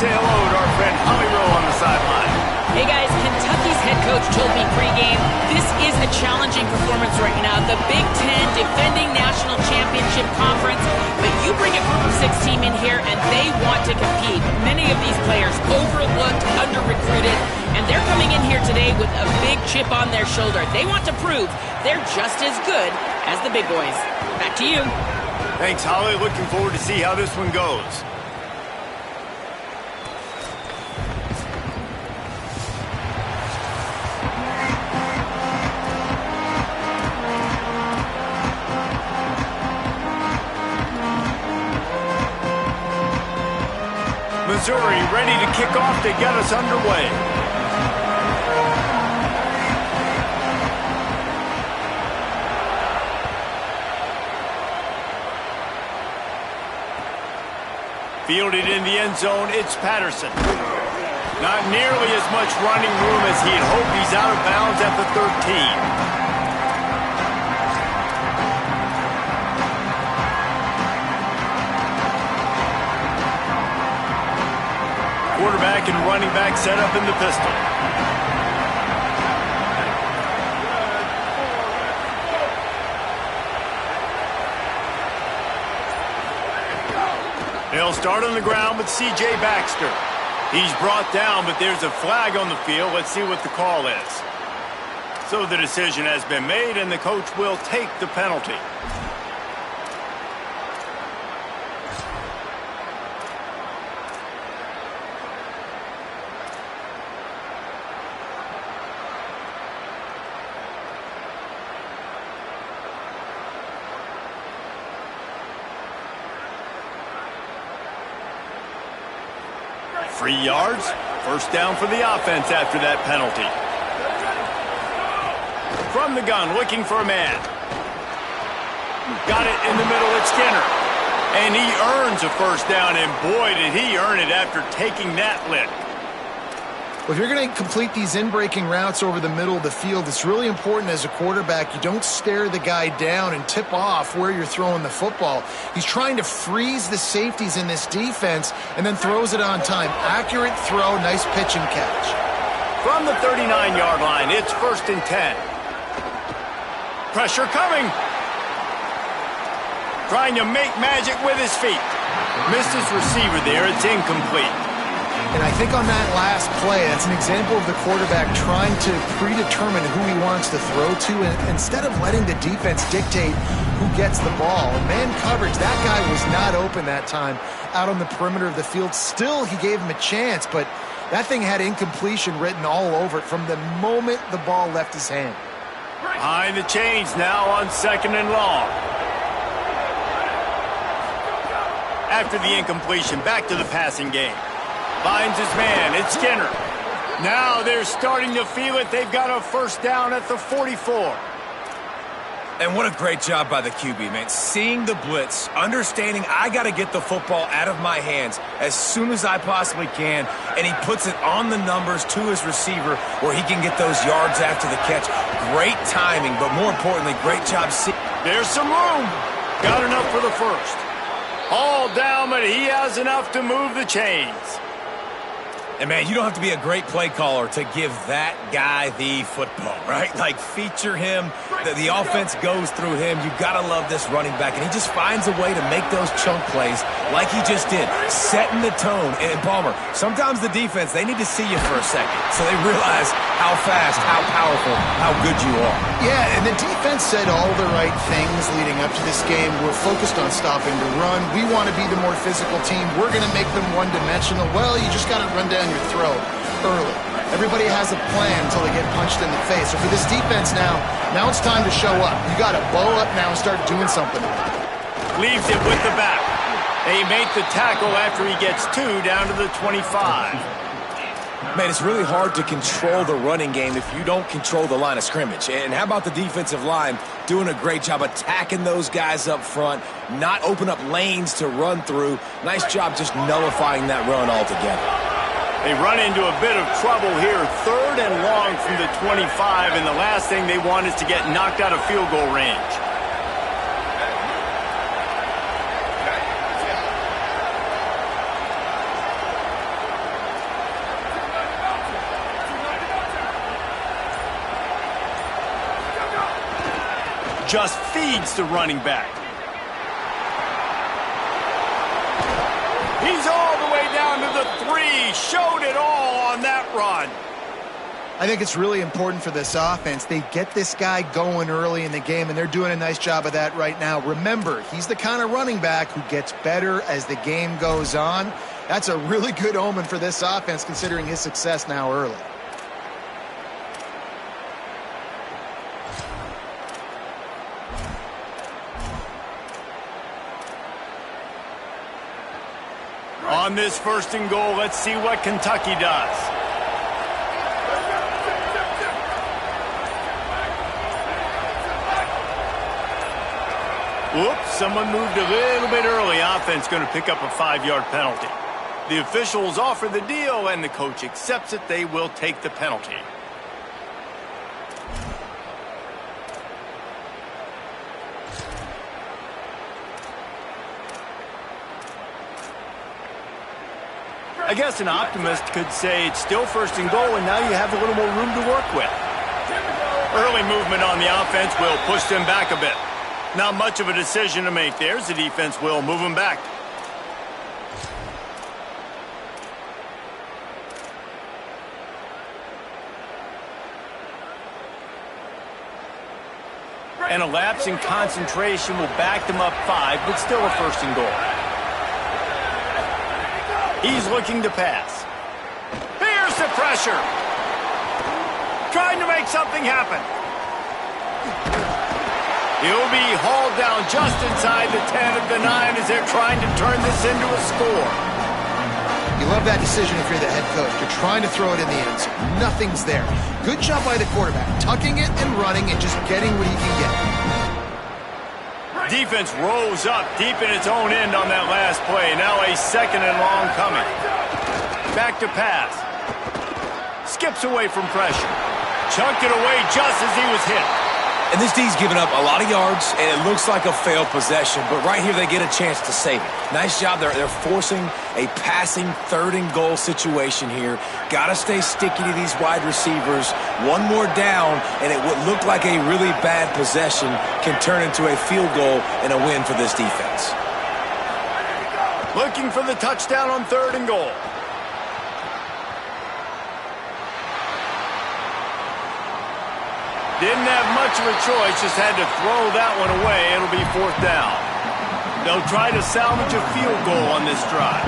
say hello to our friend Holly Rowe on the sideline. Hey guys, Kentucky's head coach told me pregame, this is a challenging performance right now. The Big Ten defending national championship conference, but you bring a group of 6 team in here and they want to compete. Many of these players overlooked, under-recruited, and they're coming in here today with a big chip on their shoulder. They want to prove they're just as good as the big boys. Back to you. Thanks, Holly. Looking forward to see how this one goes. Missouri ready to kick off to get us underway. Fielded in the end zone, it's Patterson. Not nearly as much running room as he'd hoped. He's out of bounds at the 13. Quarterback and running back set up in the pistol. They'll start on the ground with C.J. Baxter. He's brought down, but there's a flag on the field. Let's see what the call is. So the decision has been made, and the coach will take the penalty. Free yards, first down for the offense after that penalty. From the gun, looking for a man. Got it in the middle, it's Skinner. And he earns a first down, and boy, did he earn it after taking that lick. Well, if you're going to complete these in-breaking routes over the middle of the field, it's really important as a quarterback you don't stare the guy down and tip off where you're throwing the football. He's trying to freeze the safeties in this defense and then throws it on time. Accurate throw, nice pitch and catch. From the 39-yard line, it's 1st and 10. Pressure coming. Trying to make magic with his feet. Missed his receiver there, it's incomplete. And I think on that last play, that's an example of the quarterback trying to predetermine who he wants to throw to, and instead of letting the defense dictate who gets the ball. Man coverage, that guy was not open that time out on the perimeter of the field. Still, he gave him a chance, but that thing had incompletion written all over it from the moment the ball left his hand. Behind the chains now on 2nd and long. After the incompletion, back to the passing game. Finds his man, it's Skinner. Now they're starting to feel it. They've got a first down at the 44. And what a great job by the QB, man. Seeing the blitz, understanding I got to get the football out of my hands as soon as I possibly can, and he puts it on the numbers to his receiver where he can get those yards after the catch. Great timing, but more importantly, great job seeing. There's some room. Got enough for the first. All down, but he has enough to move the chains. And, man, you don't have to be a great play caller to give that guy the football, right? Like, feature him. The offense goes through him. You got to love this running back. And he just finds a way to make those chunk plays like he just did, setting the tone. And, Palmer, sometimes the defense, they need to see you for a second so they realize how fast, how powerful, how good you are. Yeah, and the defense said all the right things leading up to this game. We're focused on stopping the run. We want to be the more physical team. We're going to make them one-dimensional. Well, you just got to run down your throat early. Everybody has a plan until they get punched in the face. So for this defense now it's time to show up. You got to blow up now and start doing something. Leaves it with the back. They make the tackle after he gets 2 down to the 25. Man, it's really hard to control the running game if you don't control the line of scrimmage. And how about the defensive line doing a great job attacking those guys up front, not open up lanes to run through. Nice job just nullifying that run altogether. They run into a bit of trouble here. 3rd and long from the 25, and the last thing they want is to get knocked out of field goal range. just feeds the running back. He's all the way down to the 3. Showed it all on that run. I think it's really important for this offense. They get this guy going early in the game, and they're doing a nice job of that right now. Remember, he's the kind of running back who gets better as the game goes on. That's a really good omen for this offense, considering his success now early. On this 1st and goal, let's see what Kentucky does. Whoops, someone moved a little bit early. Offense going to pick up a 5-yard penalty. The officials offer the deal, and the coach accepts it. They will take the penalty. I guess an optimist could say it's still 1st and goal, and now you have a little more room to work with. Early movement on the offense will push them back a bit. Not much of a decision to make there, as the defense will move them back. And a lapse in concentration will back them up 5, but still a 1st and goal. He's looking to pass. Here's the pressure. Trying to make something happen. He'll be hauled down just inside the 10 of the 9 as they're trying to turn this into a score. You love that decision if you're the head coach. You're trying to throw it in the end zone. Nothing's there. Good job by the quarterback, tucking it and running and just getting what he can get. Defense rose up deep in its own end on that last play. Now a 2nd and long coming. Back to pass. Skips away from pressure. Chunked it away just as he was hit. And this D's given up a lot of yards, and it looks like a failed possession. But right here, they get a chance to save it. Nice job. They're forcing a passing 3rd and goal situation here. Got to stay sticky to these wide receivers. One more down, and it would look like a really bad possession can turn into a field goal and a win for this defense. Looking for the touchdown on 3rd and goal. Didn't have much of a choice, just had to throw that one away. It'll be 4th down. They'll try to salvage a field goal on this drive.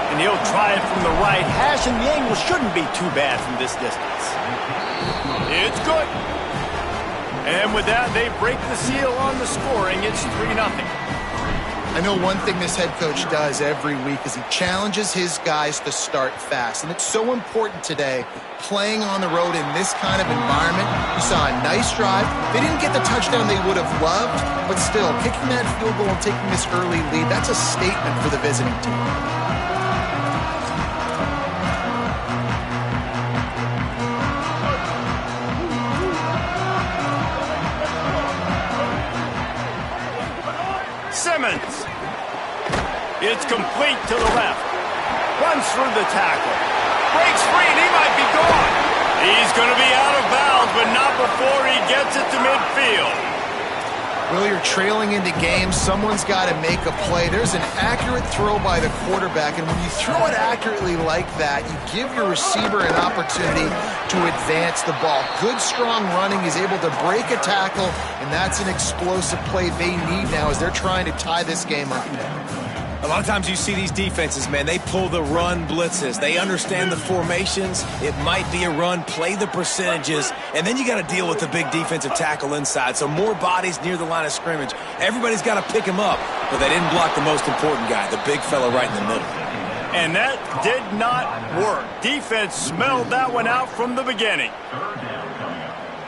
And he'll try it from the right hash, and the angle shouldn't be too bad from this distance. It's good. And with that, they break the seal on the scoring. It's 3-0. I know one thing this head coach does every week is he challenges his guys to start fast. And it's so important today, playing on the road in this kind of environment. You saw a nice drive. They didn't get the touchdown they would have loved, but still, kicking that field goal and taking this early lead, that's a statement for the visiting team. Simmons. It's complete to the left. Runs through the tackle. Breaks free, and he might be gone. He's going to be out of bounds, but not before he gets it to midfield. Well, you're trailing into games. Someone's got to make a play. There's an accurate throw by the quarterback, and when you throw it accurately like that, you give your receiver an opportunity to advance the ball. Good, strong running. He's able to break a tackle, and that's an explosive play they need now as they're trying to tie this game up. A lot of times you see these defenses, man, they pull the run blitzes. They understand the formations. It might be a run, play the percentages, and then you got to deal with the big defensive tackle inside. So more bodies near the line of scrimmage. Everybody's got to pick him up, but they didn't block the most important guy, the big fella right in the middle. And that did not work. Defense smelled that one out from the beginning.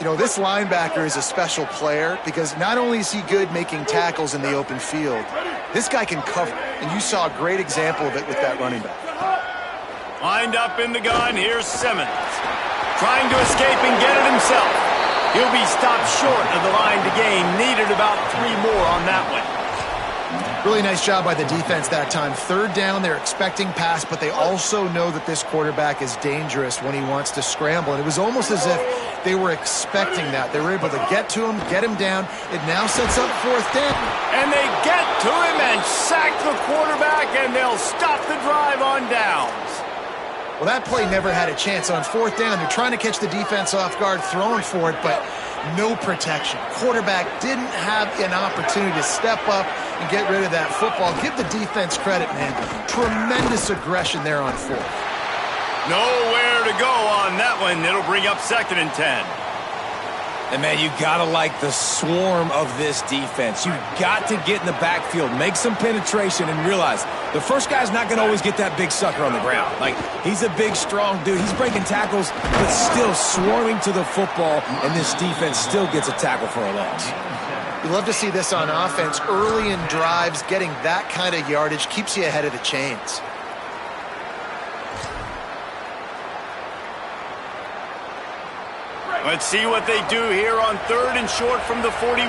You know, this linebacker is a special player because not only is he good making tackles in the open field, this guy can cover. And you saw a great example of it with that running back. Lined up in the gun, here's Simmons. Trying to escape and get it himself. He'll be stopped short of the line to gain. Needed about 3 more on that one. Really nice job by the defense that time. Third down, they're expecting pass, but they also know that this quarterback is dangerous when he wants to scramble. And it was almost as if they were expecting that. They were able to get to him, get him down. It now sets up fourth down. And they get to him and sack the quarterback, and they'll stop the drive on downs. Well, that play never had a chance. On fourth down, they're trying to catch the defense off guard, throwing for it, but no protection. Quarterback didn't have an opportunity to step up and get rid of that football. Give the defense credit, man. Tremendous aggression there on fourth. Nowhere to go on that one. It'll bring up 2nd and 10. And, man, you got to like the swarm of this defense. You got to get in the backfield, make some penetration, and realize the first guy's not going to always get that big sucker on the ground. Like, he's a big, strong dude. He's breaking tackles, but still swarming to the football, and this defense still gets a tackle for a loss. You love to see this on offense. Early in drives, getting that kind of yardage keeps you ahead of the chains. Let's see what they do here on 3rd and short from the 41.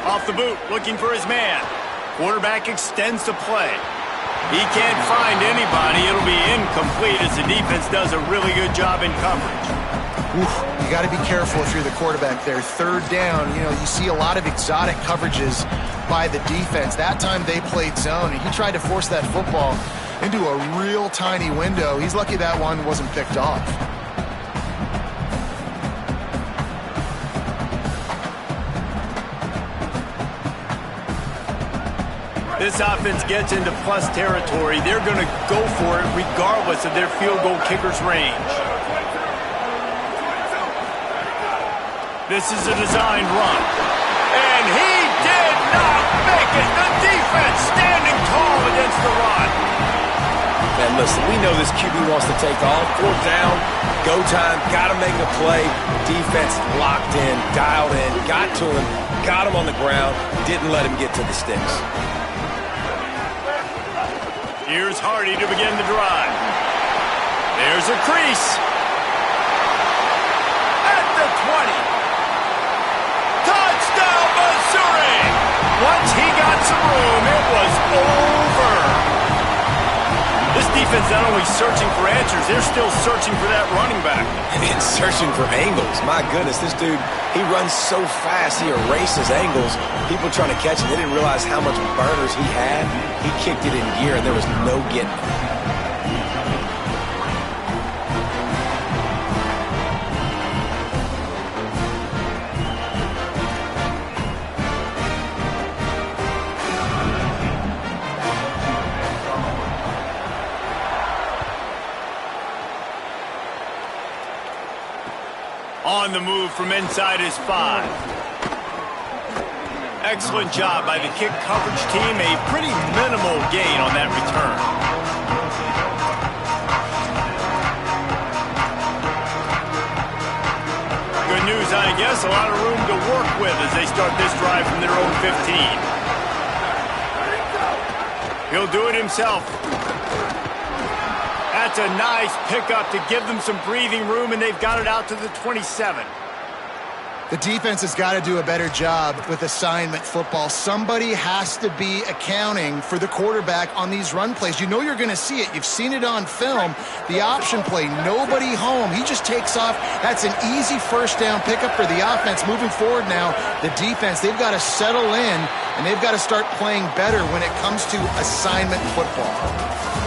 Off the boot, looking for his man. Quarterback extends the play. He can't find anybody. It'll be incomplete as the defense does a really good job in coverage. Oof, you got to be careful if you're the quarterback there. Third down, you know, you see a lot of exotic coverages by the defense. That time they played zone, and he tried to force that football into a real tiny window. He's lucky that one wasn't picked off. This offense gets into plus territory. They're going to go for it regardless of their field goal kicker's range. This is a designed run. And he did not make it. The defense standing tall against the run. And listen, we know this QB wants to take off. Fourth down, go time, got to make a play. Defense locked in, dialed in, got to him, got him on the ground, didn't let him get to the sticks. Here's Hardy to begin the drive. There's a crease. At the 20. Touchdown, Missouri! Once he got some room, it was over. This defense not only searching for answers, they're still searching for that running back. And searching for angles. My goodness, this dude, he runs so fast, he erases angles. People trying to catch him, they didn't realize how much burners he had. He kicked it in gear, and there was no getting it. On the move from inside his 5. Excellent job by the kick coverage team. A pretty minimal gain on that return. Good news, I guess. A lot of room to work with as they start this drive from their own 15. He'll do it himself. That's a nice pickup to give them some breathing room, and they've got it out to the 27. The defense has got to do a better job with assignment football. Somebody has to be accounting for the quarterback on these run plays. You know you're going to see it. You've seen it on film. The option play, nobody home. He just takes off. That's an easy first down pickup for the offense. Moving forward now, the defense, they've got to settle in, and they've got to start playing better when it comes to assignment football.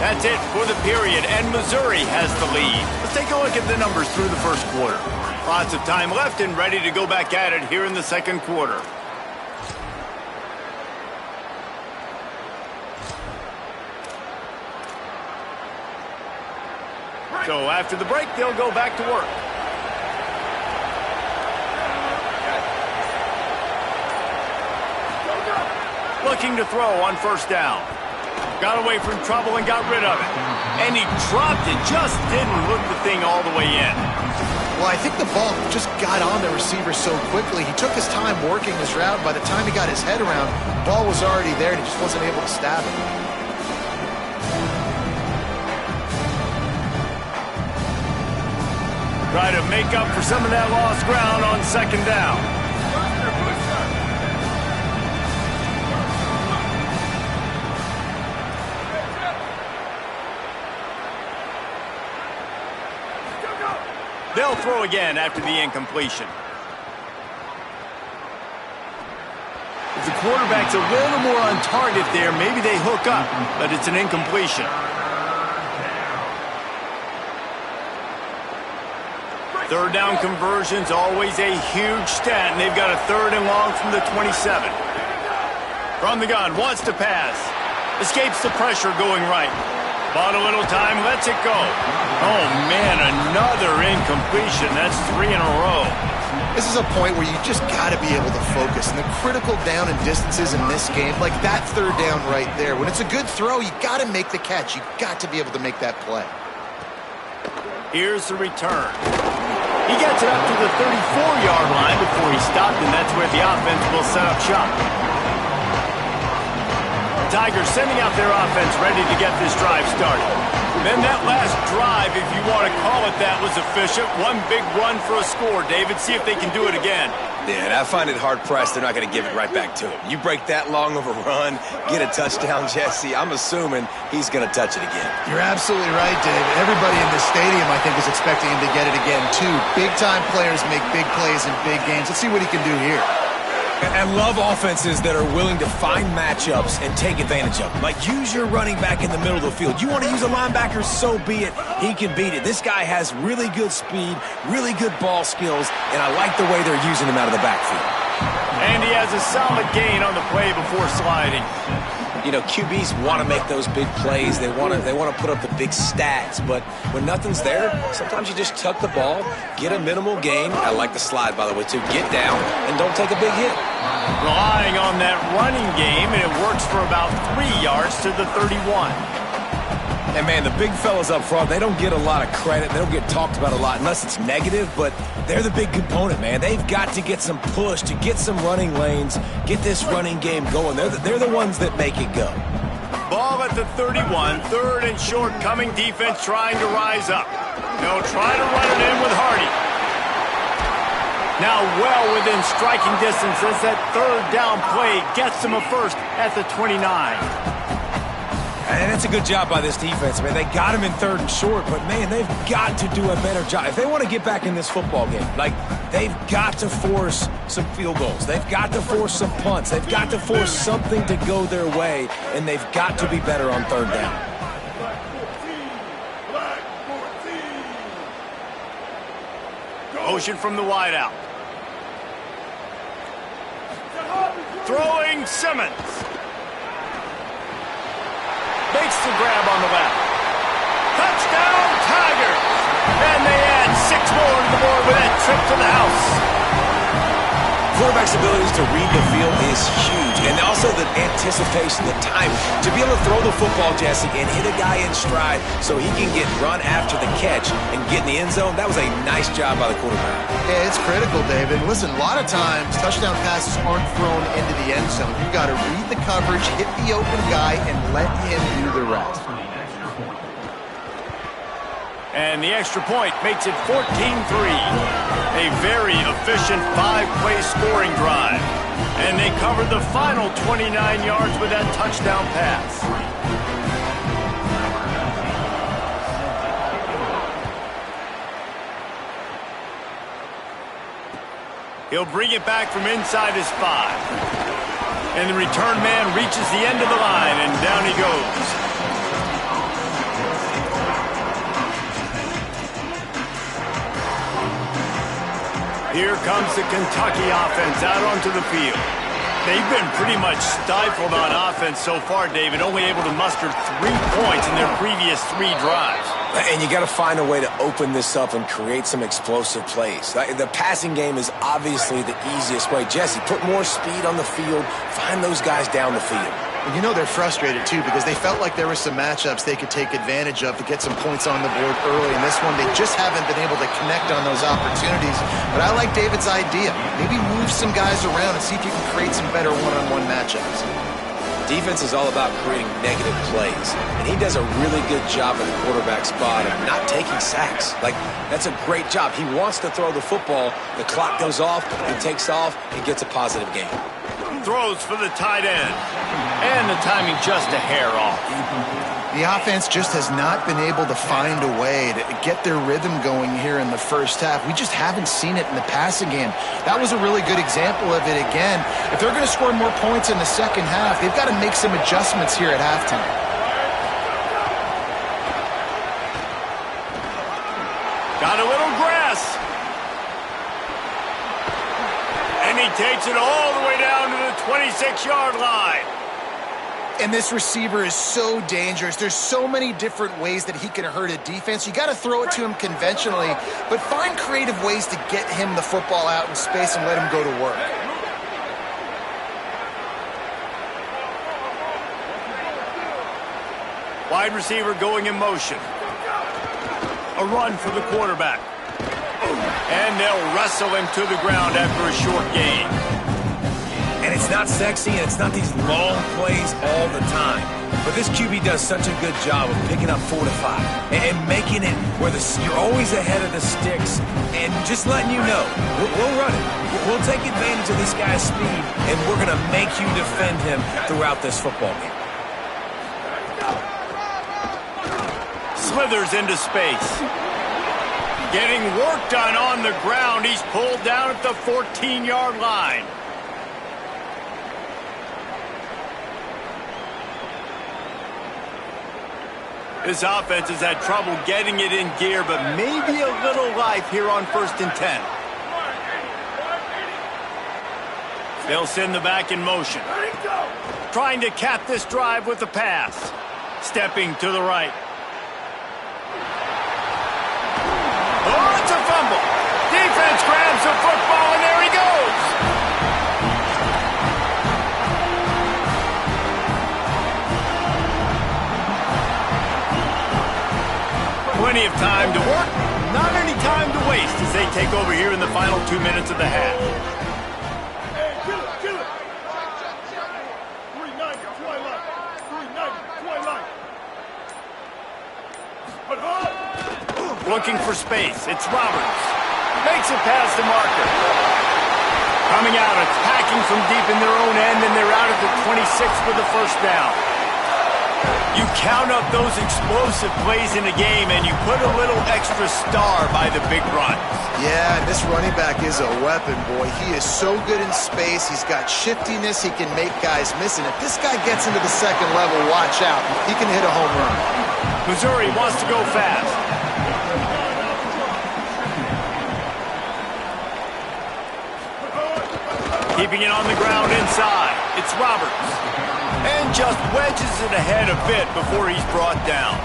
That's it for the period, and Missouri has the lead. Let's take a look at the numbers through the first quarter. Lots of time left and ready to go back at it here in the second quarter. So after the break, they'll go back to work. Looking to throw on first down. Got away from trouble and got rid of it. And he dropped it, just didn't hook the thing all the way in. Well, I think the ball just got on the receiver so quickly. He took his time working his route. By the time he got his head around, the ball was already there, and he just wasn't able to stab it. Try to make up for some of that lost ground on second down. They'll throw again after the incompletion. If the quarterback's a little more on target there, maybe they hook up, but it's an incompletion. Third down conversion's always a huge stat, and they've got a 3rd and long from the 27. From the gun, wants to pass. Escapes the pressure going right. Bought a little time, lets it go. Oh, man, another incompletion. That's 3 in a row. This is a point where you just got to be able to focus. And the critical down and distances in this game, like that 3rd down right there, when it's a good throw, you got to make the catch. You got to be able to make that play. Here's the return. He gets it up to the 34-yard line before he stopped, and that's where the offense will set up shop. Tigers sending out their offense ready to get this drive started. Then that last drive, if you want to call it that, was efficient. One big run for a score, David. See if they can do it again. Yeah, I find it hard-pressed. They're not going to give it right back to him. You break that long of a run, get a touchdown, Jesse, I'm assuming he's going to touch it again. You're absolutely right, Dave. Everybody in this stadium, I think, is expecting him to get it again, too. Big-time players make big plays in big games. Let's see what he can do here. And love offenses that are willing to find matchups and take advantage of them. Like, use your running back in the middle of the field. You want to use a linebacker, so be it. He can beat it. This guy has really good speed, really good ball skills, and I like the way they're using him out of the backfield. And he has a solid gain on the play before sliding. You know, QBs want to make those big plays. They want to put up the big stats. But when nothing's there, sometimes you just tuck the ball, get a minimal gain. I like the slide, by the way, too. Get down and don't take a big hit. Relying on that running game, and it works for about 3 yards to the 31. And, man, the big fellas up front, they don't get a lot of credit. They don't get talked about a lot unless it's negative, but they're the big component, man. They've got to get some push to get some running lanes, get this running game going. They're the ones that make it go. Ball at the 31, 3rd and short, coming defense trying to rise up. They'll try to run it in with Hardy. Now well within striking distance as that 3rd down play gets them a first at the 29. And that's a good job by this defense, man. They got him in 3rd and short, but, man, they've got to do a better job. If they want to get back in this football game, like, they've got to force some field goals. They've got to force some punts. They've got to force something to go their way, and they've got to be better on 3rd down. Motion from the wideout. Throwing Simmons. Makes the grab on the left. Touchdown, Tigers! And they add 6 more to the board with that trip to the house. Quarterback's abilities to read the field is huge, and also the anticipation, the time to be able to throw the football, Jesse, and hit a guy in stride so he can get run after the catch and get in the end zone. That was a nice job by the quarterback. Yeah, it's critical, David. Listen, a lot of times touchdown passes aren't thrown into the end zone. You've got to read the coverage, hit the open guy, and let him do the rest. And the extra point makes it 14-3. A very efficient 5-play scoring drive. And they covered the final 29 yards with that touchdown pass. He'll bring it back from inside his 5. And the return man reaches the end of the line, and down he goes. Here comes the Kentucky offense out onto the field. They've been pretty much stifled on offense so far, David, only able to muster 3 points in their previous 3 drives. And you got to find a way to open this up and create some explosive plays. The passing game is obviously the easiest way. Jesse, put more speed on the field, find those guys down the field. And you know they're frustrated, too, because they felt like there were some matchups they could take advantage of to get some points on the board early. In this one, they just haven't been able to connect on those opportunities. But I like David's idea. Maybe move some guys around and see if you can create some better one-on-one matchups. Defense is all about creating negative plays, and he does a really good job at the quarterback spot of not taking sacks. Like, that's a great job. He wants to throw the football. The clock goes off, he takes off, and gets a positive gain. Throws for the tight end, and the timing just a hair off. The offense just has not been able to find a way to get their rhythm going here in the first half. We just haven't seen it in the passing game. That was a really good example of it again. If they're going to score more points in the second half, they've got to make some adjustments here at halftime. Got a little grass. And he takes it all the way down to the 26-yard line. And this receiver is so dangerous. There's so many different ways that he can hurt a defense. You got to throw it to him conventionally, but find creative ways to get him the football out in space and let him go to work. Wide receiver going in motion. A run for the quarterback. And they'll wrestle him to the ground after a short gain. And it's not sexy, and it's not these long plays all the time. But this QB does such a good job of picking up 4 to 5 and making it where you're always ahead of the sticks and just letting you know, we'll run it. We'll take advantage of this guy's speed, and we're going to make you defend him throughout this football game. Slithers into space. Getting work done on the ground. He's pulled down at the 14-yard line. This offense has had trouble getting it in gear, but maybe a little life here on 1st and 10. They'll send the back in motion. Trying to cap this drive with the pass. Stepping to the right. Oh, it's a fumble. Defense grabs the football, and there he goes. Plenty of time to work, not any time to waste as they take over here in the final 2 minutes of the half. Hey, kill it. 390, twilight. 390, twilight. Looking for space, it's Roberts. Makes it past the marker. Coming out, attacking from deep in their own end, and they're out at the 26 for the first down. You count up those explosive plays in a game, and you put a little extra star by the big run. Yeah, and this running back is a weapon, boy. He is so good in space. He's got shiftiness. He can make guys miss. And if this guy gets into the second level, watch out. He can hit a home run. Missouri wants to go fast. Keeping it on the ground inside. It's Roberts. And just wedges it ahead a bit before he's brought down.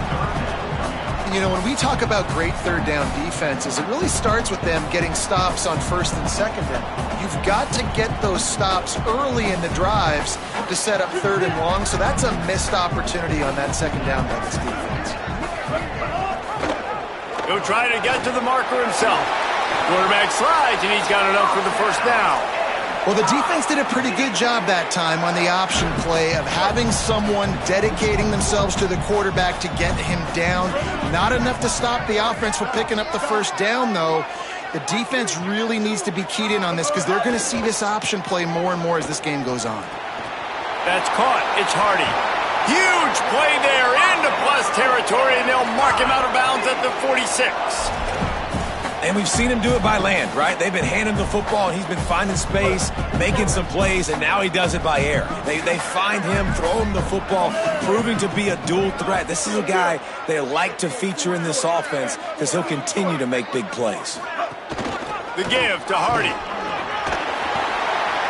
You know, when we talk about great third down defenses, it really starts with them getting stops on 1st and 2nd down. You've got to get those stops early in the drives to set up 3rd and long, so that's a missed opportunity on that 2nd down by this defense. He'll try to get to the marker himself. Quarterback slides, and he's got enough for the first down. Well, the defense did a pretty good job that time on the option play of having someone dedicating themselves to the quarterback to get him down. Not enough to stop the offense from picking up the first down, though. The defense really needs to be keyed in on this because they're going to see this option play more and more as this game goes on. That's caught. It's Hardy. Huge play there into plus territory, and they'll mark him out of bounds at the 46. And we've seen him do it by land, right? They've been handing him the football, and he's been finding space, making some plays, and now he does it by air. They find him, throw him the football, proving to be a dual threat. This is a guy they like to feature in this offense because he'll continue to make big plays. The give to Hardy.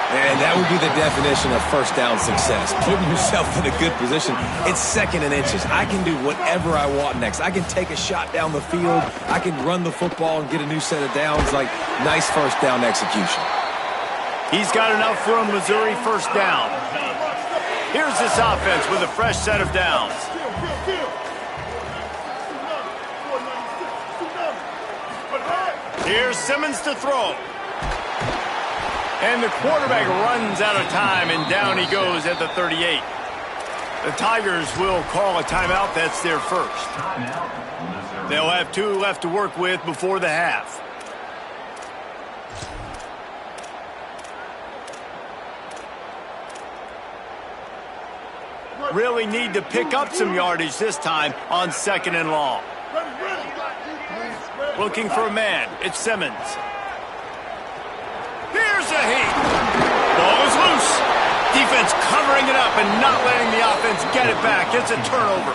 And that would be the definition of first down success. Putting yourself in a good position. It's 2nd and inches. I can do whatever I want next. I can take a shot down the field. I can run the football and get a new set of downs. Like, nice first down execution. He's got enough for a Missouri first down. Here's this offense with a fresh set of downs. Here's Simmons to throw. And the quarterback runs out of time, and down he goes at the 38. The Tigers will call a timeout. That's their first. They'll have 2 left to work with before the half. Really need to pick up some yardage this time on 2nd and long. Looking for a man. It's Simmons. Here's a heat. Ball is loose. Defense covering it up and not letting the offense get it back. It's a turnover.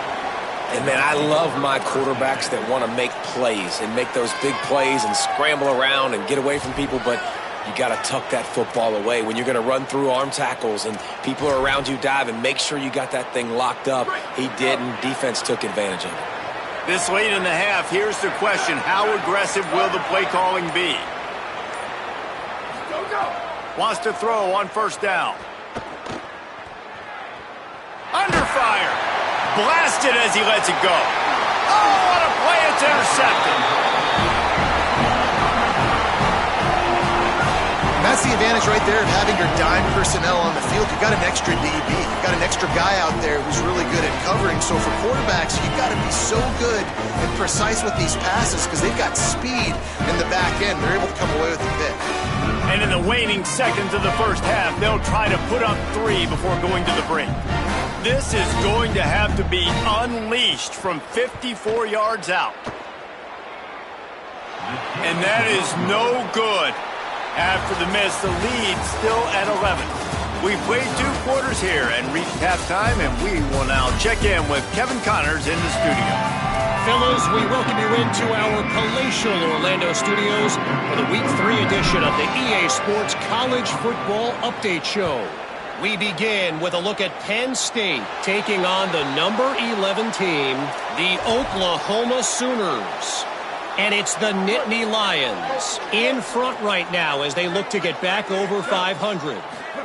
And, man, I love my quarterbacks that want to make plays and make those big plays and scramble around and get away from people, but you got to tuck that football away. When you're going to run through arm tackles and people are around you diving, make sure you got that thing locked up. He didn't. Defense took advantage of it. This late in the half, here's the question. How aggressive will the play calling be? Wants to throw on 1st down. Under fire. Blasted as he lets it go. Oh, what a play. It's intercepted. That's the advantage right there of having your dime personnel on the field. You've got an extra DB. You've got an extra guy out there who's really good at covering. So for quarterbacks, you've got to be so good and precise with these passes because they've got speed in the back end. They're able to come away with the pick. And in the waning seconds of the first half, they'll try to put up 3 before going to the break. This is going to have to be unleashed from 54 yards out. And that is no good. After the miss, the lead still at 11. We played 2 quarters here and reached halftime, and we will now check in with Kevin Connors in the studio. Fellas, we welcome you into our palatial Orlando studios for the Week 3 edition of the EA Sports College Football Update Show. We begin with a look at Penn State taking on the number 11 team, the Oklahoma Sooners. And it's the Nittany Lions in front right now as they look to get back over 500.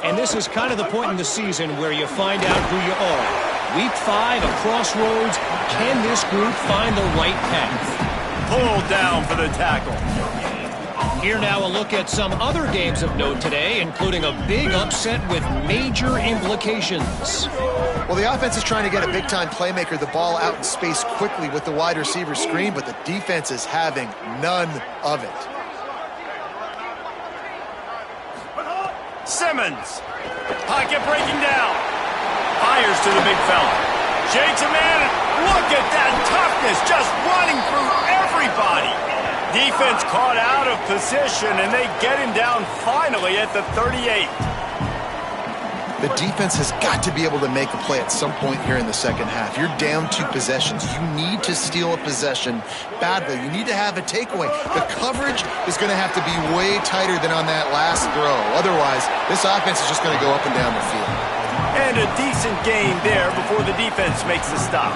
And this is kind of the point in the season where you find out who you are. Week 5, a crossroads. Can this group find the right path? Pulled down for the tackle. Here now a look at some other games of note today, including a big upset with major implications. Well, the offense is trying to get a big-time playmaker the ball out in space quickly with the wide receiver screen, but the defense is having none of it. Simmons. Pocket breaking down. Fires to the big fella. Shakes him in. Look at that toughness just running through everybody. Defense caught out of position, and they get him down finally at the 38. The defense has got to be able to make a play at some point here in the second half. You're down 2 possessions. You need to steal a possession badly. You need to have a takeaway. The coverage is going to have to be way tighter than on that last throw. Otherwise, this offense is just going to go up and down the field. And a decent gain there before the defense makes the stop.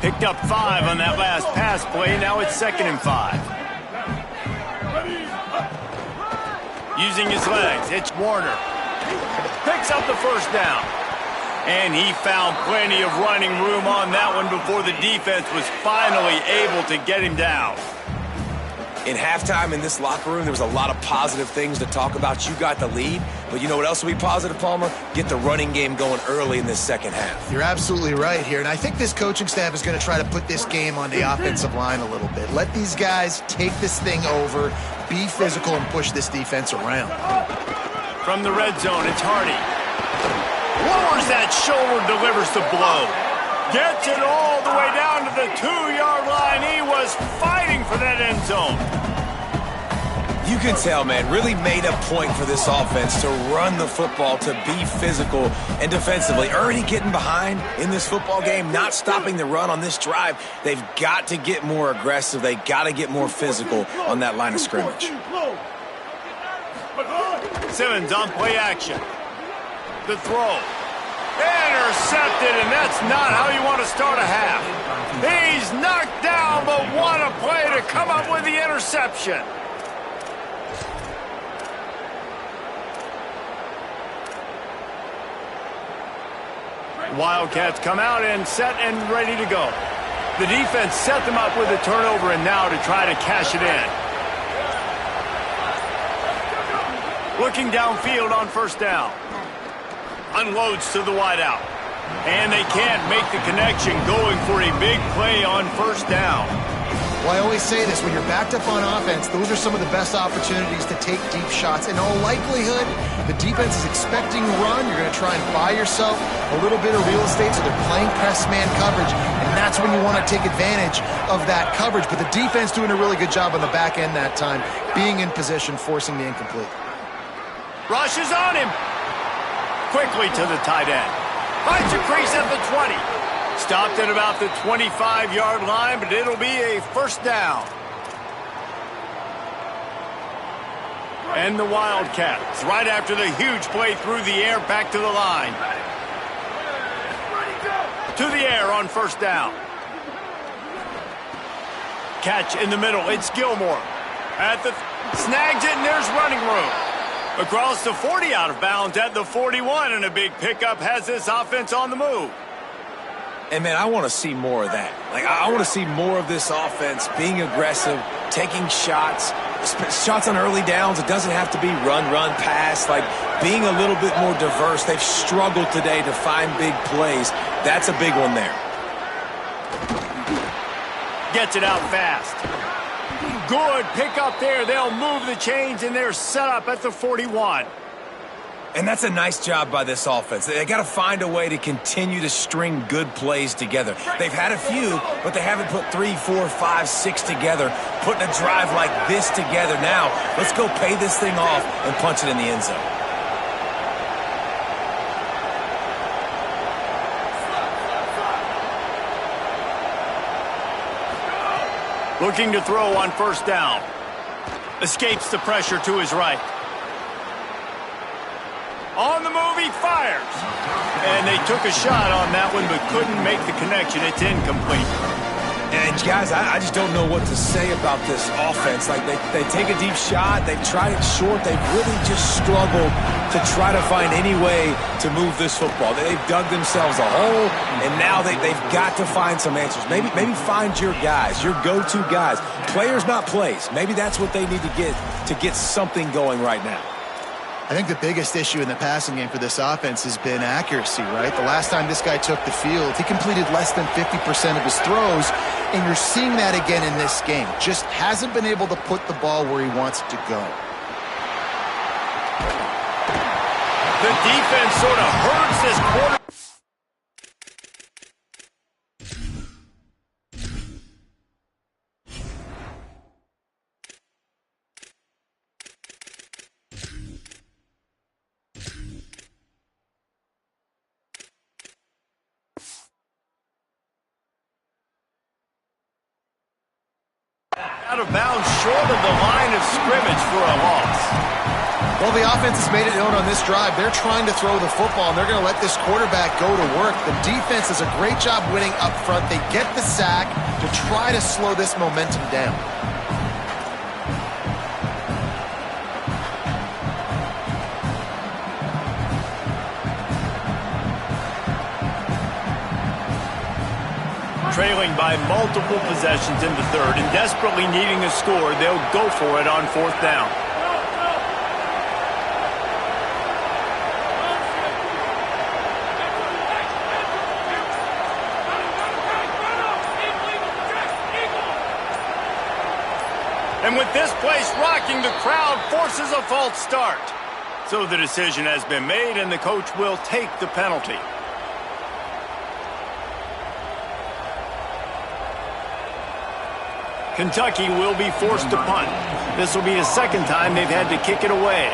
Picked up 5 on that last pass play. Now it's 2nd and 5. Using his legs, it's Warner. Picks up the 1st down. And he found plenty of running room on that one before the defense was finally able to get him down. In halftime in this locker room, there was a lot of positive things to talk about. You got the lead, but you know what else will be positive, Palmer? Get the running game going early in this second half. You're absolutely right here, and I think this coaching staff is going to try to put this game on the offensive line a little bit. Let these guys take this thing over, be physical, and push this defense around. From the red zone, it's Hardy. Lowers that shoulder, delivers the blow. Gets it all the way down to the 2-yard line. He was fighting for that end zone. You can tell, man, really made a point for this offense to run the football, to be physical and defensively. Already getting behind in this football game, not stopping the run on this drive. They've got to get more aggressive. They've got to get more physical on that line of scrimmage. Simmons on play action. The throw. Intercepted, and that's not how you want to start a half. He's knocked down, but what a play to come up with the interception. Wildcats come out and set and ready to go. The defense set them up with a turnover, and now to try to cash it in. Looking downfield on first down. Unloads to the wideout. And they can't make the connection, going for a big play on first down. Well, I always say this, when you're backed up on offense, those are some of the best opportunities to take deep shots. In all likelihood, the defense is expecting a run. You're going to try and buy yourself a little bit of real estate, so they're playing press man coverage, and that's when you want to take advantage of that coverage. But the defense doing a really good job on the back end that time, being in position, forcing the incomplete. Rush is on him. Quickly to the tight end. Finds a crease at the 20. Stopped at about the 25-yard line, but it'll be a first down. And the Wildcats, right after the huge play through the air, back to the line. To the air on first down. Catch in the middle. It's Gilmore. Snags it, and there's running room. Across the 40, out of bounds at the 41, and a big pickup has this offense on the move. And, man, I want to see more of that. Like, I want to see more of this offense being aggressive, taking shots on early downs. It doesn't have to be run, pass. Like, being a little bit more diverse. They've struggled today to find big plays. That's a big one there. Gets it out fast. Good pickup there. They'll move the chains, and they're set up at the 41. And that's a nice job by this offense. They got to find a way to continue to string good plays together. They've had a few, but they haven't put 3, 4, 5, 6 together. Putting a drive like this together now, let's go pay this thing off and punch it in the end zone. Looking to throw on first down. Escapes the pressure to his right. On the move, he fires. And they took a shot on that one, but couldn't make the connection. It's incomplete. And, guys, I just don't know what to say about this offense. Like, they take a deep shot. They've tried it short. They've really just struggled to try to find any way to move this football. They've dug themselves a hole, and now they've got to find some answers. Maybe find your guys, your go-to guys. Players, not plays. Maybe that's what they need to get something going right now. I think the biggest issue in the passing game for this offense has been accuracy, right? The last time this guy took the field, he completed less than 50% of his throws, and you're seeing that again in this game. Just hasn't been able to put the ball where he wants it to go. The defense sort of hurts this quarter. Out of bounds, short of the line of scrimmage for a loss. Well, the offense has made it known on this drive. They're trying to throw the football, and they're going to let this quarterback go to work. The defense does a great job winning up front. They get the sack to try to slow this momentum down. Trailing by multiple possessions in the third and desperately needing a score, they'll go for it on fourth down. And with this place rocking, the crowd forces a false start. So the decision has been made, and the coach will take the penalty. Kentucky will be forced to punt. This will be the second time they've had to kick it away.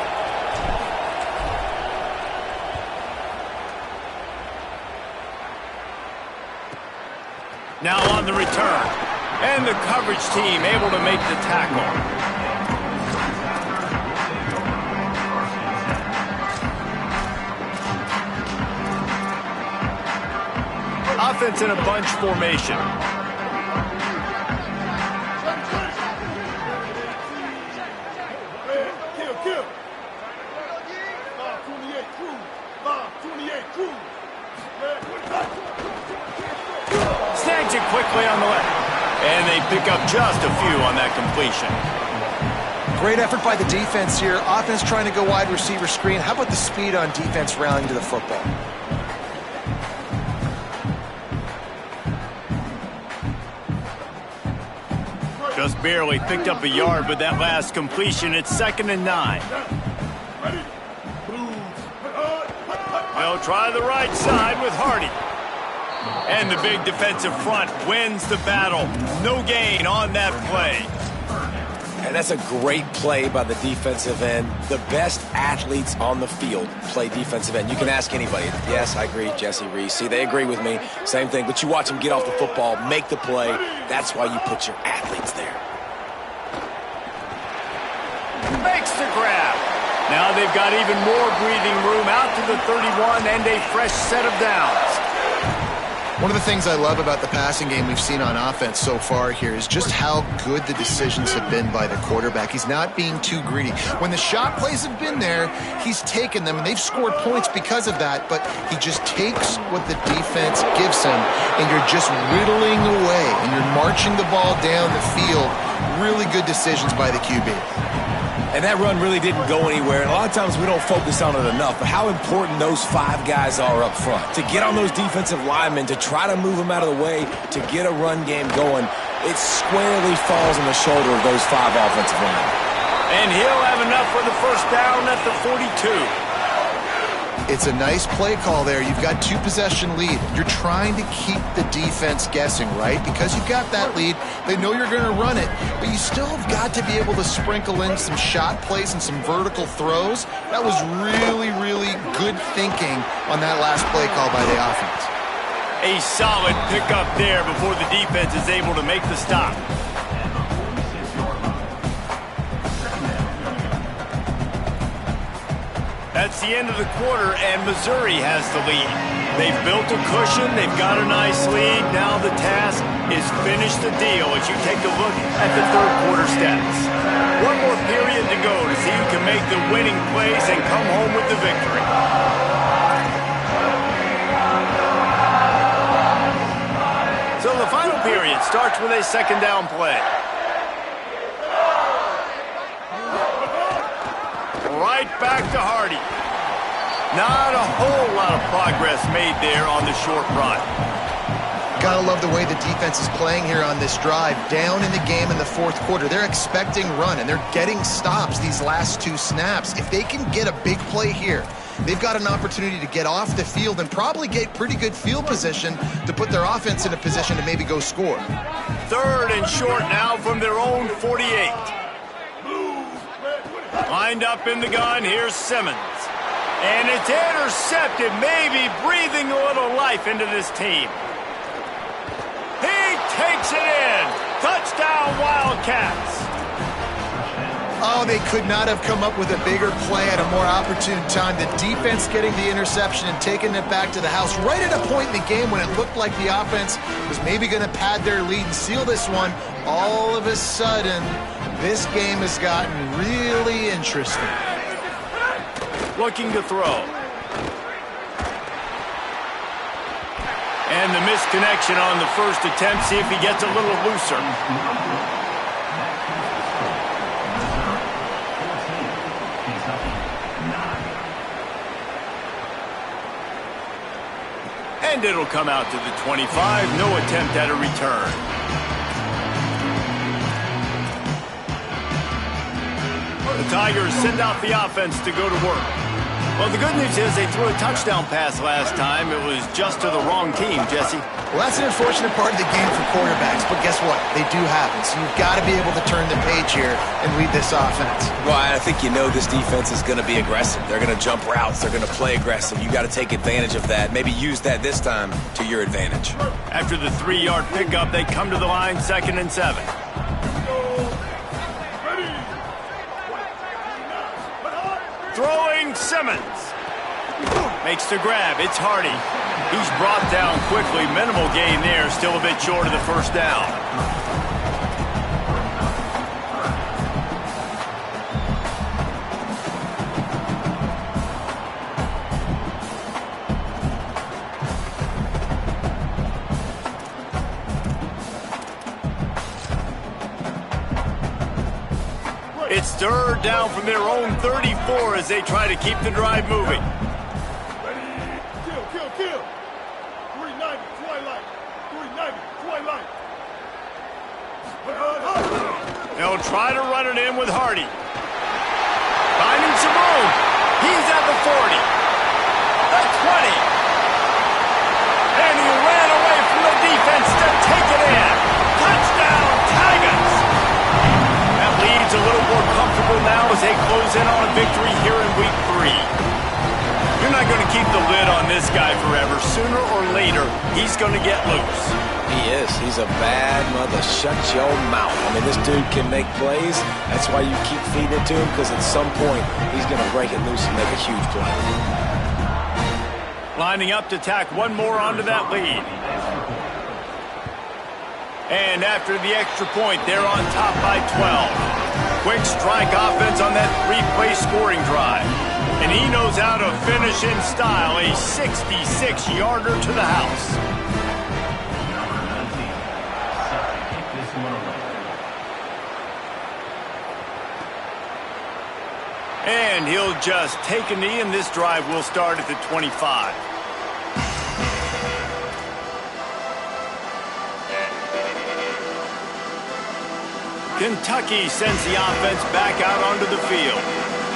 Now on the return. And the coverage team able to make the tackle. Offense in a bunch formation. Snags it quickly on the left. And they pick up just a few on that completion. Great effort by the defense here. Offense trying to go wide receiver screen. How about the speed on defense rallying to the football? Just barely picked up a yard with that last completion. It's 2nd and 9. They'll try the right side with Hardy. And the big defensive front wins the battle. No gain on that play. And that's a great play by the defensive end. The best athletes on the field play defensive end. You can ask anybody. Yes, I agree, Jesse Reese. See, they agree with me. Same thing. But you watch them get off the football, make the play. That's why you put your athletes there. Makes the grab. Now they've got even more breathing room out to the 31 and a fresh set of downs. One of the things I love about the passing game we've seen on offense so far here is just how good the decisions have been by the quarterback. He's not being too greedy. When the shot plays have been there, he's taken them, and they've scored points because of that, but he just takes what the defense gives him, and you're just whittling away, and you're marching the ball down the field. Really good decisions by the QB. And that run really didn't go anywhere. And a lot of times we don't focus on it enough, but how important those 5 guys are up front. To get on those defensive linemen, to try to move them out of the way, to get a run game going, it squarely falls on the shoulder of those 5 offensive linemen. And he'll have enough for the first down at the 42. It's a nice play call there. You've got 2-possession lead. You're trying to keep the defense guessing, right? Because you've got that lead. They know you're going to run it, but you still have got to be able to sprinkle in some shot plays and some vertical throws. That was really, really good thinking on that last play call by the offense. A solid pickup there before the defense is able to make the stop. That's the end of the quarter, and Missouri has the lead. They've built a cushion. They've got a nice lead. Now the task is finish the deal as you take a look at the third quarter stats. One more period to go to see who can make the winning plays and come home with the victory. So the final period starts with a 2nd down play. Right back to Hardy. Not a whole lot of progress made there on the short run. Gotta love the way the defense is playing here on this drive. Down in the game in the 4th quarter. They're expecting run, and they're getting stops these last 2 snaps. If they can get a big play here, they've got an opportunity to get off the field and probably get pretty good field position to put their offense in a position to maybe go score. 3rd and short now from their own 48. Lined up in the gun, here's Simmons. And it's intercepted, maybe breathing a little life into this team. He takes it in. Touchdown, Wildcats. Oh, they could not have come up with a bigger play at a more opportune time. The defense getting the interception and taking it back to the house right at a point in the game when it looked like the offense was maybe going to pad their lead and seal this one. All of a sudden, this game has gotten really interesting. Looking to throw. And the misconnection on the first attempt. See if he gets a little looser. And it'll come out to the 25. No attempt at a return. The Tigers send out the offense to go to work. Well, the good news is they threw a touchdown pass last time. It was just to the wrong team, Jesse. Well, that's an unfortunate part of the game for quarterbacks, but guess what? They do happen. So you've got to be able to turn the page here and read this offense. Well, I think you know this defense is going to be aggressive. They're going to jump routes. They're going to play aggressive. You got to take advantage of that. Maybe use that this time to your advantage. After the 3-yard pickup, they come to the line, 2nd and 7. Throwing Simmons. Makes the grab. It's Hardy. He's brought down quickly. Minimal gain there. Still a bit short of the first down. It's third down from their own 34 as they try to keep the drive moving. Ready? Kill. 390, twilight. 390, twilight. They'll try to run it in with Hardy. Finding some room. He's at the 40. The 20. And he ran away from the defense to take it in. Touchdown, Tigers! That lead's a little more comfortable now as they close in on a victory here in Week 3. You're not going to keep the lid on this guy forever. Sooner or later, he's going to get loose. He is. He's a bad mother. Shut your mouth. I mean, this dude can make plays. That's why you keep feeding it to him, because at some point, he's going to break it loose and make a huge play. Lining up to tack one more onto that lead. And after the extra point, they're on top by 12. Quick strike offense on that three-play scoring drive. And he knows how to finish in style, a 66-yarder to the house. And he'll just take a knee, and this drive will start at the 25. Kentucky sends the offense back out onto the field.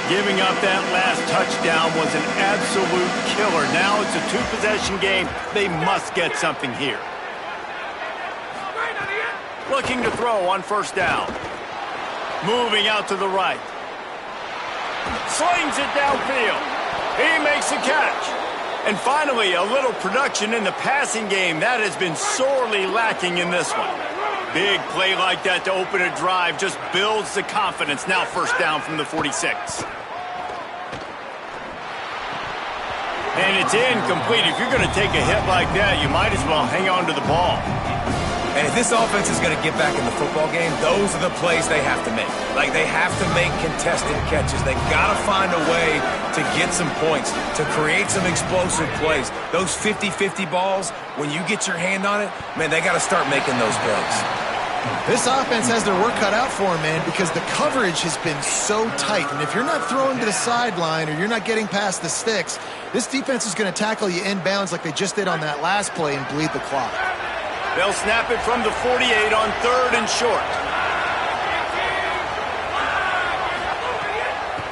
Giving up that last touchdown was an absolute killer. Now it's a two-possession game. They must get something here. Looking to throw on first down. Moving out to the right. Slings it downfield. He makes the catch. And finally, a little production in the passing game. That has been sorely lacking in this one. Big play like that to open a drive just builds the confidence. Now first down from the 46. And it's incomplete. If you're going to take a hit like that, you might as well hang on to the ball. And if this offense is going to get back in the football game, those are the plays they have to make. Like, they have to make contested catches. They've got to find a way to get some points, to create some explosive plays. Those 50-50 balls, when you get your hand on it, man, they got to start making those plays. This offense has their work cut out for them, man, because the coverage has been so tight. And if you're not throwing to the sideline or you're not getting past the sticks, this defense is going to tackle you inbounds like they just did on that last play and bleed the clock. They'll snap it from the 48 on third and short.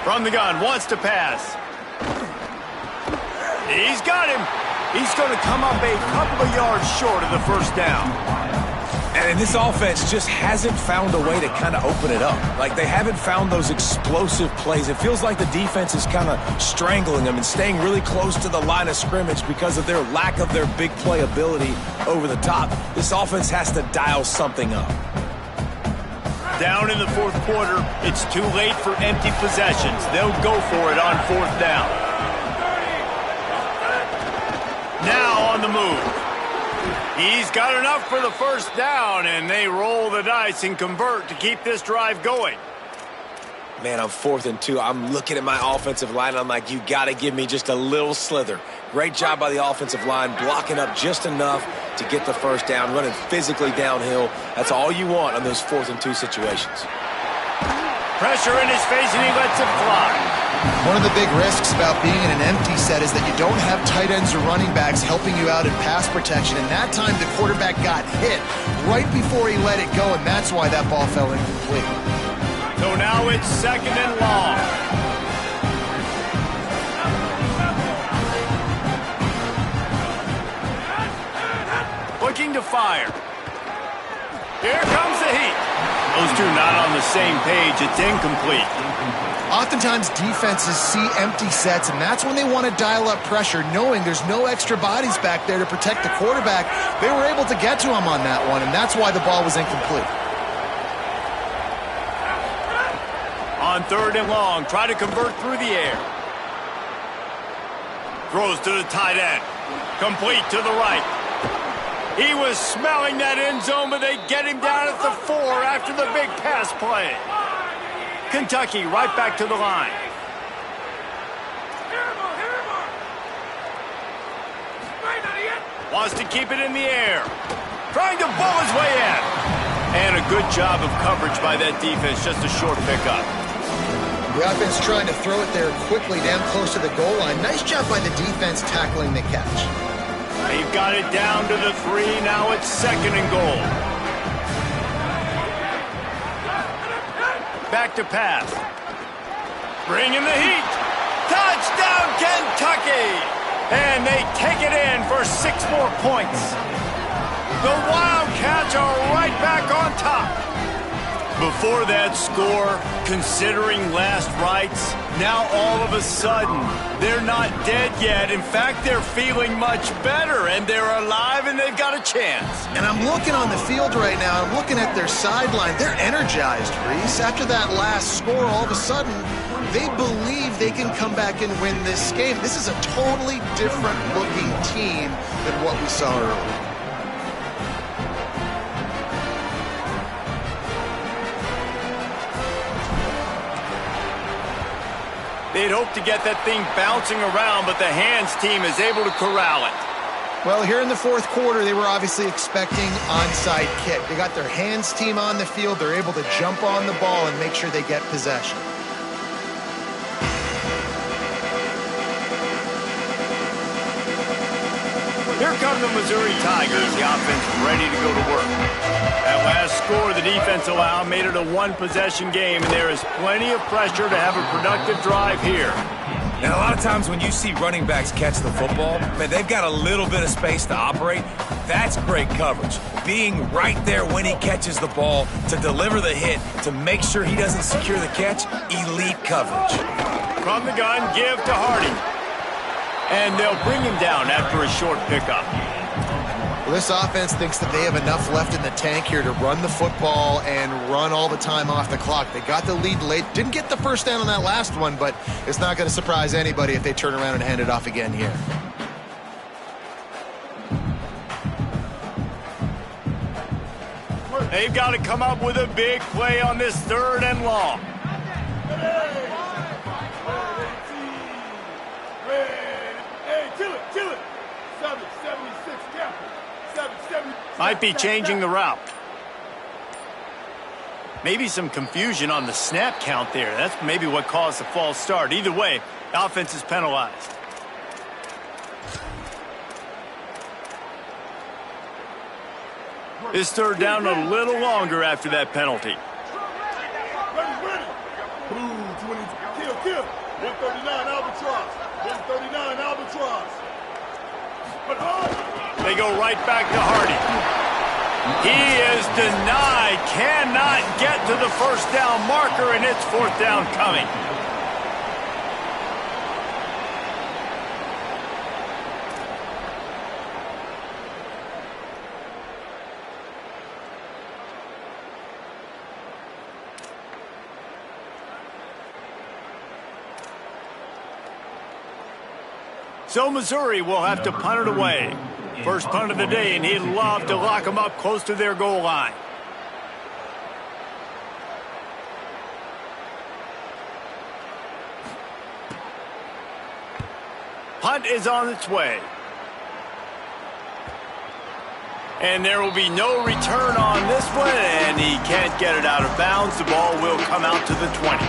From the gun, wants to pass. He's got him. He's going to come up a couple of yards short of the first down. And this offense just hasn't found a way to kind of open it up. Like, they haven't found those explosive plays. It feels like the defense is kind of strangling them and staying really close to the line of scrimmage because of their lack of their big play ability over the top. This offense has to dial something up. Down in the fourth quarter, it's too late for empty possessions. They'll go for it on fourth down. Now on the move. He's got enough for the first down, and they roll the dice and convert to keep this drive going. Man, I'm 4th and 2. I'm looking at my offensive line. I'm like, you got to give me just a little slither. Great job by the offensive line, blocking up just enough to get the first down, running physically downhill. That's all you want on those 4th and 2 situations. Pressure in his face, and he lets it fly. One of the big risks about being in an empty set is that you don't have tight ends or running backs helping you out in pass protection. And that time the quarterback got hit right before he let it go, and that's why that ball fell incomplete. So now it's second and long. Looking to fire. Here comes the heat. Those two not on the same page. It's incomplete. Oftentimes defenses see empty sets, and that's when they want to dial up pressure, knowing there's no extra bodies back there to protect the quarterback. They were able to get to him on that one, and that's why the ball was incomplete. On third and long, try to convert through the air. Throws to the tight end. Complete to the right. He was smelling that end zone, but they get him down at the 4 after the big pass play. Kentucky right back to the line. Wants to keep it in the air. Trying to bull his way in. And a good job of coverage by that defense. Just a short pickup. The offense trying to throw it there quickly down close to the goal line. Nice job by the defense tackling the catch. They've got it down to the 3. Now it's 2nd and goal. Back to pass. Bringing the heat. Touchdown, Kentucky! And they take it in for 6 more points. The Wildcats are right back on top. Before that score, considering last rites, now all of a sudden, they're not dead yet. In fact, they're feeling much better, and they're alive, and they've got a chance. And I'm looking on the field right now. I'm looking at their sideline. They're energized, Reese. After that last score, all of a sudden, they believe they can come back and win this game. This is a totally different-looking team than what we saw earlier. They'd hoped to get that thing bouncing around, but the hands team is able to corral it. Well, here in the 4th quarter, they were obviously expecting onside kick. They got their hands team on the field. They're able to jump on the ball and make sure they get possession. Here come the Missouri Tigers. The offense ready to go to work. That last score the defense allowed made it a 1-possession game, and there is plenty of pressure to have a productive drive here. And a lot of times when you see running backs catch the football, man, they've got a little bit of space to operate. That's great coverage. Being right there when he catches the ball to deliver the hit, to make sure he doesn't secure the catch, elite coverage. From the gun, give to Hardy. And they'll bring him down after a short pickup. Well, this offense thinks that they have enough left in the tank here to run the football and run all the time off the clock. They got the lead late. Didn't get the first down on that last one, but it's not going to surprise anybody if they turn around and hand it off again here. They've got to come up with a big play on this 3rd and long. Might be changing the route. Maybe some confusion on the snap count there. That's maybe what caused the false start. Either way, the offense is penalized. This 3rd down a little longer after that penalty. Ready. Ooh, 20. Kill. 139 Albatross. 139 Albatross. They go right back to Hardy. He is denied. Cannot get to the 1st down marker, and it's 4th down coming. So Missouri will have to punt it away. First punt of the day, and he'd love to lock them up close to their goal line. Punt is on its way. And there will be no return on this one, and he can't get it out of bounds. The ball will come out to the 20.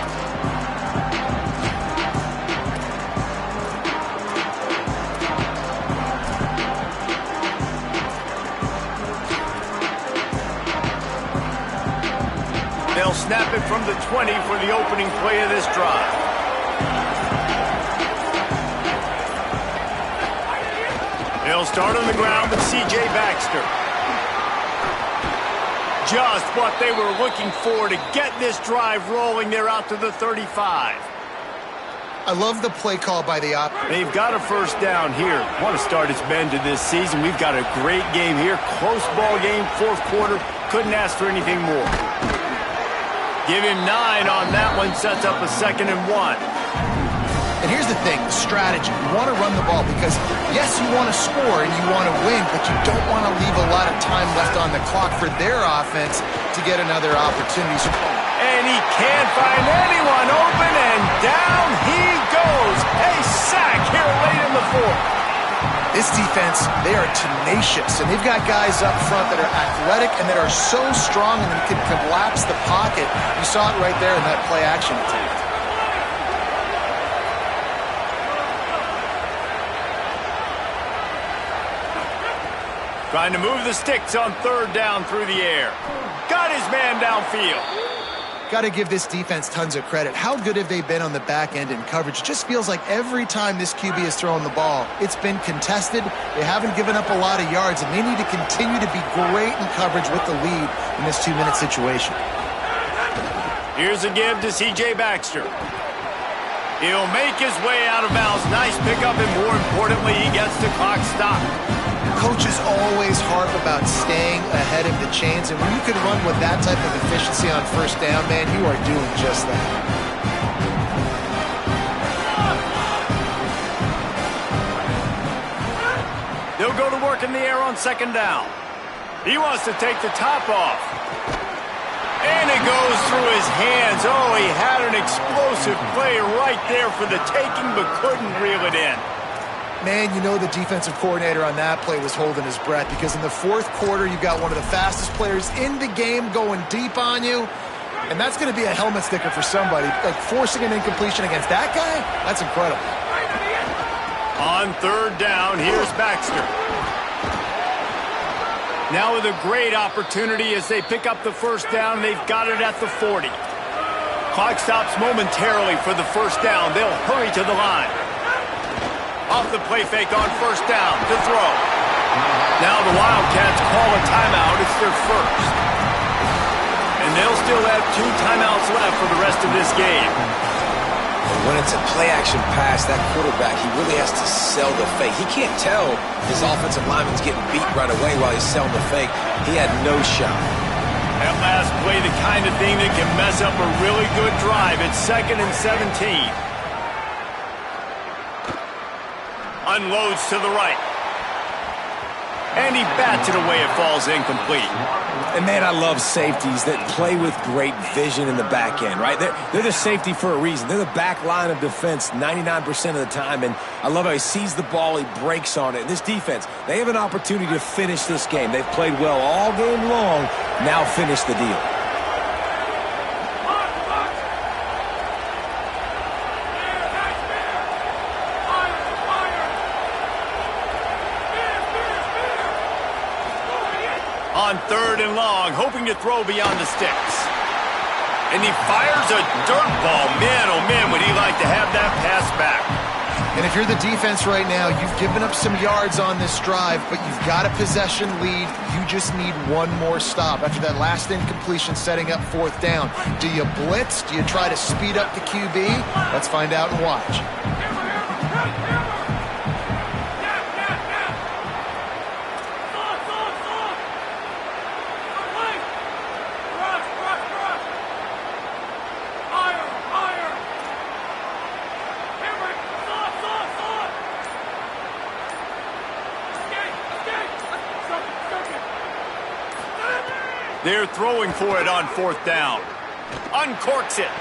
They'll snap it from the 20 for the opening play of this drive. They'll start on the ground with C.J. Baxter. Just what they were looking for to get this drive rolling. They're out to the 35. I love the play call by the op. They've got a 1st down here. Want to start its bend to this season. We've got a great game here. Close ball game, 4th quarter. Couldn't ask for anything more. Give him 9 on that one. Sets up a 2nd and 1. And here's the thing, strategy. You want to run the ball because, yes, you want to score and you want to win, but you don't want to leave a lot of time left on the clock for their offense to get another opportunity. And he can't find anyone open, and down he goes. A sack here late in the 4th. This defense, they are tenacious, and they've got guys up front that are athletic and that are so strong and can collapse the pocket. You saw it right there in that play action attempt. Trying to move the sticks on third down through the air. Got his man downfield. Got to give this defense tons of credit. How good have they been on the back end in coverage? It just feels like every time this QB is throwing the ball, it's been contested. They haven't given up a lot of yards, and they need to continue to be great in coverage with the lead in this 2-minute situation. Here's a give to C.J. Baxter. He'll make his way out of bounds. Nice pickup, and more importantly, he gets the clock stopped. Coaches always harp about staying ahead of the chains, and when you can run with that type of efficiency on first down, man, you are doing just that. They'll go to work in the air on second down. He wants to take the top off. And it goes through his hands. Oh, he had an explosive play right there for the taking, but couldn't reel it in. Man, you know the defensive coordinator on that play was holding his breath, because in the fourth quarter, you've got one of the fastest players in the game going deep on you, and that's going to be a helmet sticker for somebody. Like, forcing an incompletion against that guy, that's incredible. On third down, here's Baxter. Now with a great opportunity as they pick up the first down. They've got it at the 40. Clock stops momentarily for the first down. They'll hurry to the line. Off the play fake on first down to throw. Now the Wildcats call a timeout. It's their first. And they'll still have 2 timeouts left for the rest of this game. When it's a play-action pass, that quarterback, he really has to sell the fake. He can't tell his offensive lineman's getting beat right away while he's selling the fake. He had no shot. That last play, the kind of thing that can mess up a really good drive. It's 2nd and 17. Unloads to the right. And he bats it away. It falls incomplete. And, man, I love safeties that play with great vision in the back end, right? They're the safety for a reason. They're the back line of defense 99% of the time. And I love how he sees the ball, he breaks on it. And this defense, they have an opportunity to finish this game. They've played well all game long. Now finish the deal. On third and long, hoping to throw beyond the sticks. And he fires a dirt ball. Man, oh man, would he like to have that pass back. And if you're the defense right now, you've given up some yards on this drive, but you've got a possession lead. You just need one more stop. After that last incompletion setting up fourth down, do you blitz? Do you try to speed up the QB? Let's find out and watch. They're throwing for it on fourth down. Uncorks it.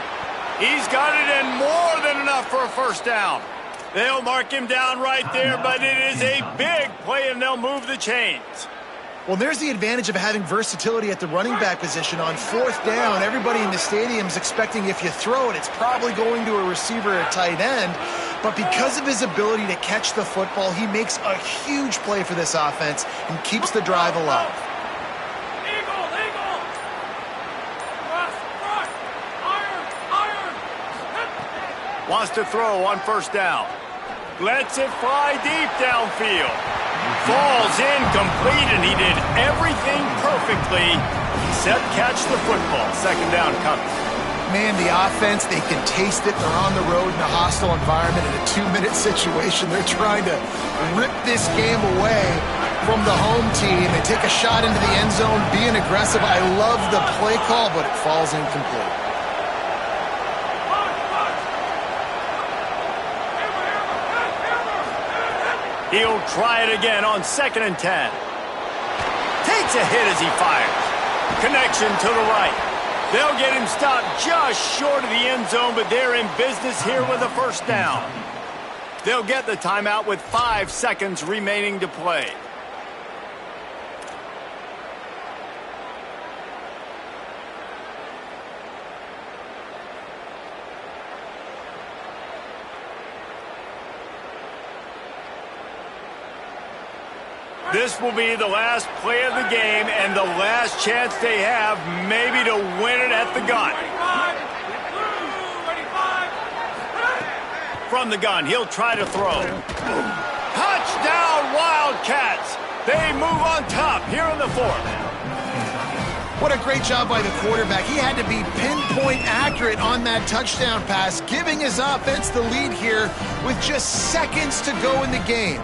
He's got it, and more than enough for a first down. They'll mark him down right there, but it is a big play, and they'll move the chains. Well, there's the advantage of having versatility at the running back position. On fourth down, everybody in the stadium is expecting if you throw it, it's probably going to a receiver or tight end. But because of his ability to catch the football, he makes a huge play for this offense and keeps the drive alive. Wants to throw on first down. Lets it fly deep downfield. Falls incomplete, and he did everything perfectly except catch the football. Second down coming. Man, the offense, they can taste it. They're on the road in a hostile environment in a 2-minute situation. They're trying to rip this game away from the home team and take a shot into the end zone, being aggressive. I love the play call, but it falls incomplete. He'll try it again on 2nd and 10. Takes a hit as he fires. Connection to the right. They'll get him stopped just short of the end zone, but they're in business here with a first down. They'll get the timeout with 5 seconds remaining to play. This will be the last play of the game and the last chance they have maybe to win it at the gun. From the gun, he'll try to throw. Touchdown, Wildcats! They move on top here in the fourth. What a great job by the quarterback. He had to be pinpoint accurate on that touchdown pass, giving his offense the lead here with just seconds to go in the game.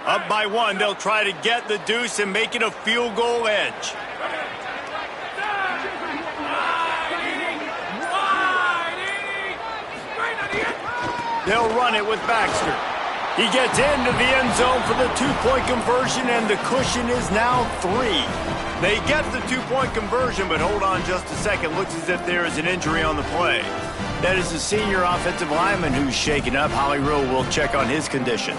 Up by one, they'll try to get the deuce and make it a field goal edge. They'll run it with Baxter. He gets into the end zone for the two-point conversion, and the cushion is now 3. They get the two-point conversion, but hold on just a second. Looks as if there is an injury on the play. That is the senior offensive lineman who's shaken up. Holly Rowe will check on his condition.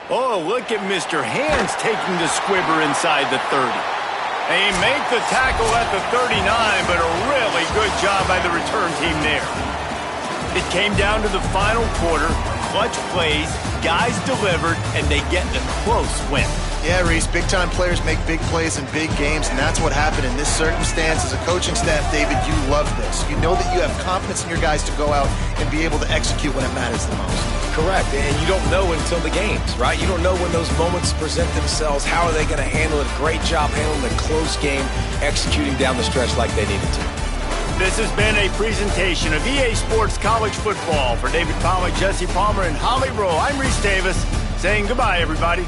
Oh, look at Mr. Hands taking the squibber inside the 30. They make the tackle at the 39, but a really good job by the return team there. It came down to the final quarter, clutch plays, guys delivered, and they get a close win. Yeah, Reese, big-time players make big plays in big games, and that's what happened in this circumstance. As a coaching staff, David, you love this. You know that you have confidence in your guys to go out and be able to execute when it matters the most. Correct, and you don't know until the games, right? You don't know when those moments present themselves. How are they going to handle it? Great job handling the close game, executing down the stretch like they needed to. This has been a presentation of EA Sports College Football. For David Pollack, Jesse Palmer, and Holly Rowe, I'm Reese Davis saying goodbye, everybody.